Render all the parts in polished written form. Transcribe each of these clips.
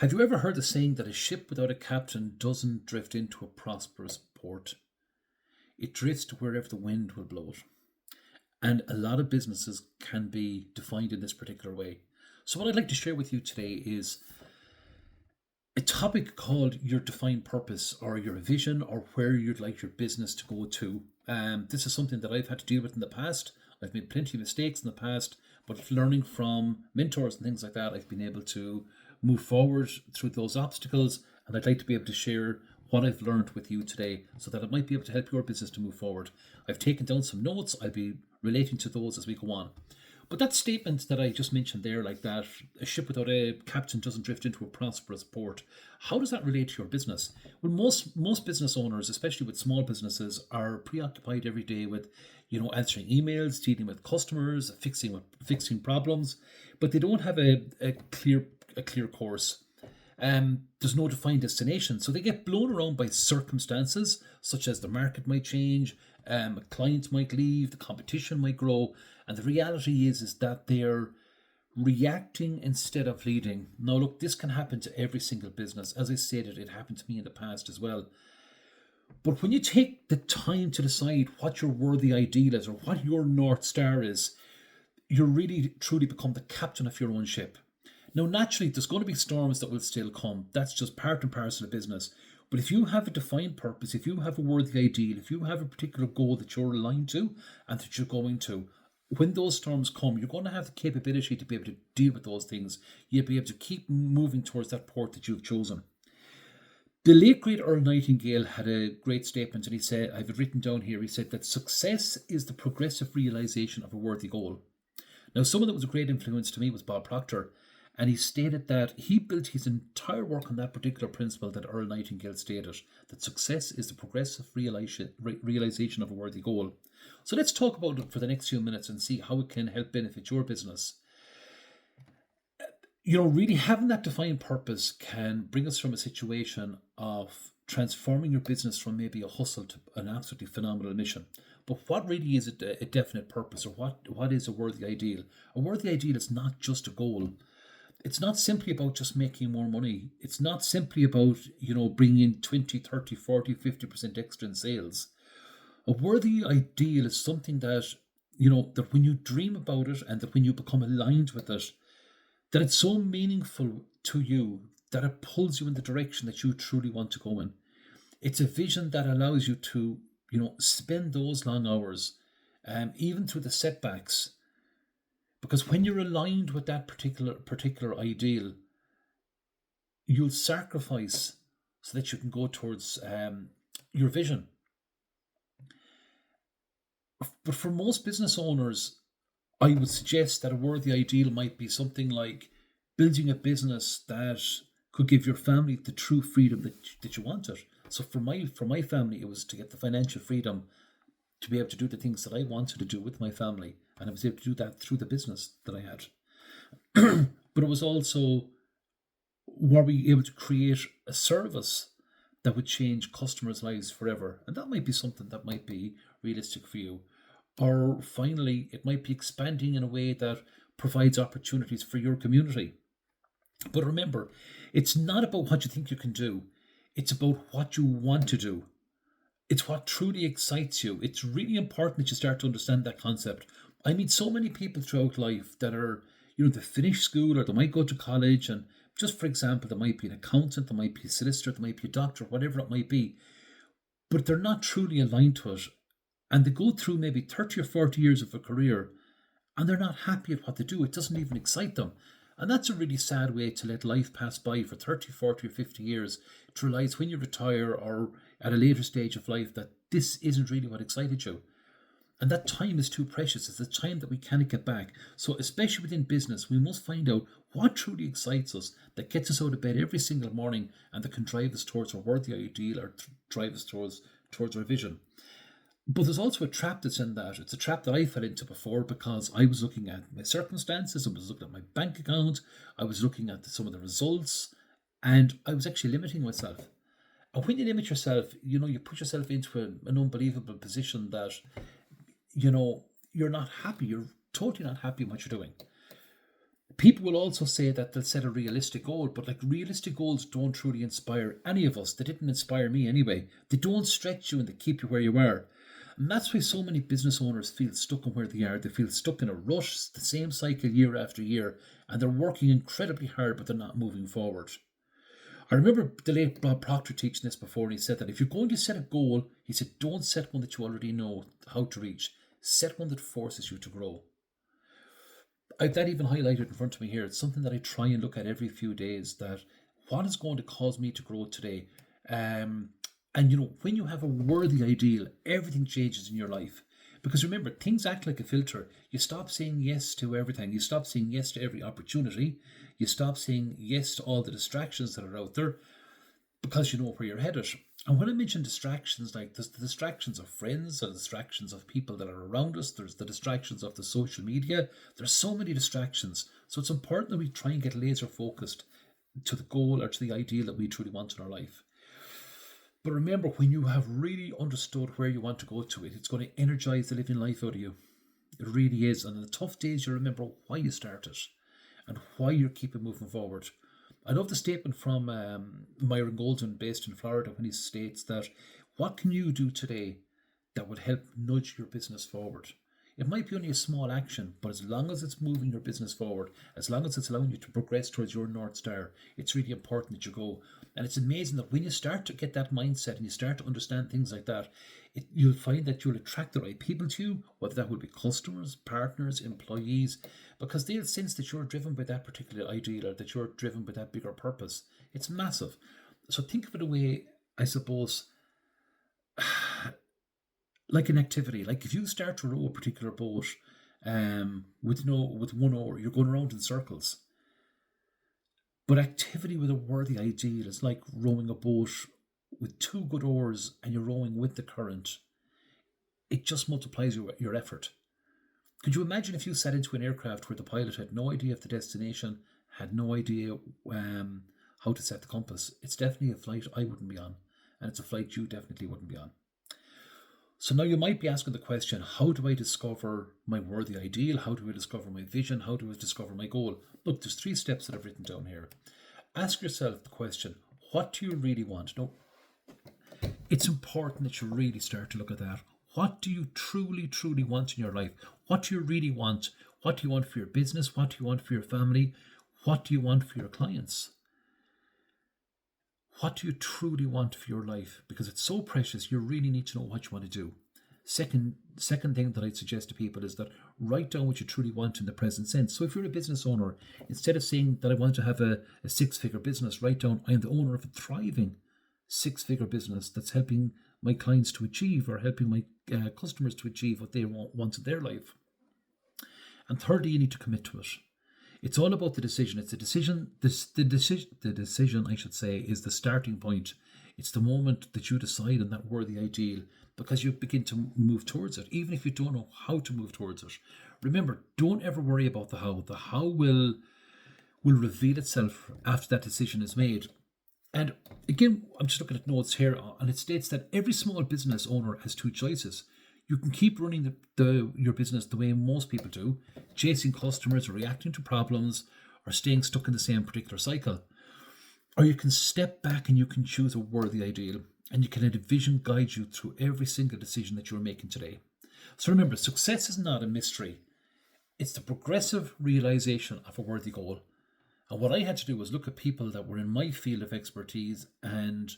Have you ever heard the saying that a ship without a captain doesn't drift into a prosperous port? It drifts to wherever the wind will blow it. And a lot of businesses can be defined in this particular way. So, what I'd like to share with you today is a topic called your defined purpose or your vision or where you'd like your business to go to. This is something that I've had to deal with in the past. I've made plenty of mistakes in the past, but learning from mentors and things like that, I've been able to move forward through those obstacles. And I'd like to be able to share what I've learned with you today so that it might be able to help your business to move forward. I've taken down some notes. I'll be relating to those as we go on. But that statement that I just mentioned there, like that a ship without a captain doesn't drift into a prosperous port, how does that relate to your business? Well, most business owners, especially with small businesses, are preoccupied every day with, answering emails, dealing with customers, fixing problems, but they don't have a clear course. There's no defined destination. So they get blown around by circumstances, such as the market might change, a client might leave, the competition might grow. And the reality is that they're reacting instead of leading. Now, look, this can happen to every single business. As I stated, it happened to me in the past as well. But when you take the time to decide what your worthy ideal is or what your North Star is, you really truly become the captain of your own ship. Now, naturally, there's going to be storms that will still come. That's just part and parcel of business. But if you have a defined purpose, if you have a worthy ideal, if you have a particular goal that you're aligned to and that you're going to, when those storms come, you're going to have the capability to be able to deal with those things. You'll be able to keep moving towards that port that you've chosen. The late great Earl Nightingale had a great statement, and he said, I have it written down here, he said that success is the progressive realization of a worthy goal. Now, someone that was a great influence to me was Bob Proctor, and he stated that he built his entire work on that particular principle that Earl Nightingale stated, that success is the progressive realization of a worthy goal. So let's talk about it for the next few minutes and see how it can help benefit your business. Really having that defined purpose can bring us from a situation of transforming your business from maybe a hustle to an absolutely phenomenal mission. But what really is a definite purpose, or what is a worthy ideal? A worthy ideal is not just a goal. It's not simply about just making more money. It's not simply about, bringing in 20, 30, 40, 50% extra in sales. A worthy ideal is something that, that when you dream about it and that when you become aligned with it, that it's so meaningful to you that it pulls you in the direction that you truly want to go in. It's a vision that allows you to, spend those long hours, even through the setbacks. Because when you're aligned with that particular ideal, you'll sacrifice so that you can go towards your vision. But for most business owners, I would suggest that a worthy ideal might be something like building a business that could give your family the true freedom that you wanted. So for my family, it was to get the financial freedom to be able to do the things that I wanted to do with my family. And I was able to do that through the business that I had. But it was also, were we able to create a service that would change customers' lives forever? And that might be something that might be realistic for you. Or finally, it might be expanding in a way that provides opportunities for your community. But remember, it's not about what you think you can do, it's about what you want to do. It's what truly excites you. It's really important that you start to understand that concept. I meet so many people throughout life that are, they finish school or they might go to college, and just for example, they might be an accountant, they might be a solicitor, they might be a doctor, whatever it might be, but they're not truly aligned to it. And they go through maybe 30 or 40 years of a career and they're not happy at what they do. It doesn't even excite them. And that's a really sad way to let life pass by for 30, 40 or 50 years, to realise when you retire or at a later stage of life that this isn't really what excited you. And that time is too precious. It's the time that we can't get back. So especially within business, we must find out what truly excites us, that gets us out of bed every single morning and that can drive us towards our worthy ideal or drive us towards our vision. But there's also a trap that's in that. It's a trap that I fell into before, because I was looking at my circumstances, I was looking at my bank account, I was looking at some of the results, and I was actually limiting myself. And when you limit yourself, you put yourself into an unbelievable position that, you're not happy. You're totally not happy in what you're doing. People will also say that they'll set a realistic goal, but like realistic goals don't truly inspire any of us. They didn't inspire me anyway. They don't stretch you and they keep you where you are. And that's why so many business owners feel stuck in where they are. They feel stuck in a rush, the same cycle year after year, and they're working incredibly hard, but they're not moving forward. I remember the late Bob Proctor teaching this before, and he said that if you're going to set a goal, he said, don't set one that you already know how to reach. Set one that forces you to grow. I've that even highlighted in front of me here. It's something that I try and look at every few days, that what is going to cause me to grow today? And when you have a worthy ideal, everything changes in your life. Because remember, things act like a filter. You stop saying yes to everything. You stop saying yes to every opportunity. You stop saying yes to all the distractions that are out there, because you know where you're headed. And when I mention distractions, like there's the distractions of friends, the distractions of people that are around us, there's the distractions of the social media. There's so many distractions. So it's important that we try and get laser focused to the goal or to the ideal that we truly want in our life. But remember, when you have really understood where you want to go to it, it's going to energize the living life out of you. It really is. And in the tough days, you remember why you started and why you're keeping moving forward. I love the statement from Myron Golden, based in Florida, when he states that, what can you do today that would help nudge your business forward? It might be only a small action, but as long as it's moving your business forward, as long as it's allowing you to progress towards your North Star, it's really important that you go. And it's amazing that when you start to get that mindset and you start to understand things like that, you'll find that you'll attract the right people to you, whether that will be customers, partners, employees, because they'll sense that you're driven by that particular ideal, or that you're driven by that bigger purpose. It's massive. So think of it a way, I suppose, like an activity. Like if you start to row a particular boat with one oar, you're going around in circles. But activity with a worthy ideal is like rowing a boat with two good oars, and you're rowing with the current. It just multiplies your effort. Could you imagine if you sat into an aircraft where the pilot had no idea of the destination, had no idea how to set the compass? It's definitely a flight I wouldn't be on, and it's a flight you definitely wouldn't be on. So now you might be asking the question, how do I discover my worthy ideal? How do I discover my vision? How do I discover my goal? Look, there's 3 steps that I've written down here. Ask yourself the question, what do you really want? Now, it's important that you really start to look at that. What do you truly, truly want in your life? What do you really want? What do you want for your business? What do you want for your family? What do you want for your clients? What do you truly want for your life? Because it's so precious, you really need to know what you want to do. Second thing that I'd suggest to people is that write down what you truly want in the present sense. So if you're a business owner, instead of saying that I want to have a 6-figure business, write down I am the owner of a thriving 6-figure business that's helping my clients to achieve, or helping my customers to achieve what they want in their life. And thirdly, you need to commit to it. It's all about the decision. It's the decision. The decision, I should say, is the starting point. It's the moment that you decide on that worthy ideal, because you begin to move towards it, even if you don't know how to move towards it. Remember, don't ever worry about the how. The how will reveal itself after that decision is made. And again, I'm just looking at notes here, and it states that every small business owner has 2 choices. You can keep running your business the way most people do, chasing customers or reacting to problems or staying stuck in the same particular cycle. Or you can step back and you can choose a worthy ideal, and you can let a vision guide you through every single decision that you're making today. So remember, success is not a mystery. It's the progressive realization of a worthy goal. And what I had to do was look at people that were in my field of expertise and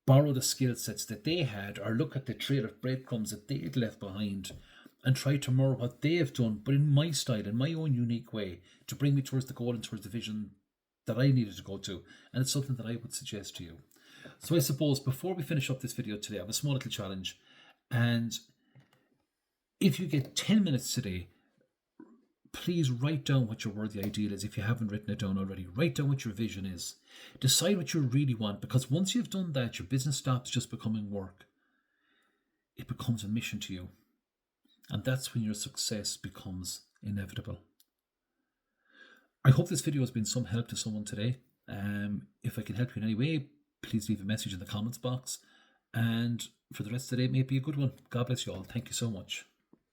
borrow the skill sets that they had, or look at the trail of breadcrumbs that they had left behind, and try to mirror what they have done, but in my style, in my own unique way, to bring me towards the goal and towards the vision that I needed to go to. And it's something that I would suggest to you. So I suppose before we finish up this video today, I have a small little challenge. And if you get 10 minutes today, please write down what your worthy ideal is. If you haven't written it down already, write down what your vision is. Decide what you really want, because once you've done that, your business stops just becoming work. It becomes a mission to you. And that's when your success becomes inevitable. I hope this video has been some help to someone today. If I can help you in any way, please leave a message in the comments box. And for the rest of the day, it may be a good one. God bless you all. Thank you so much.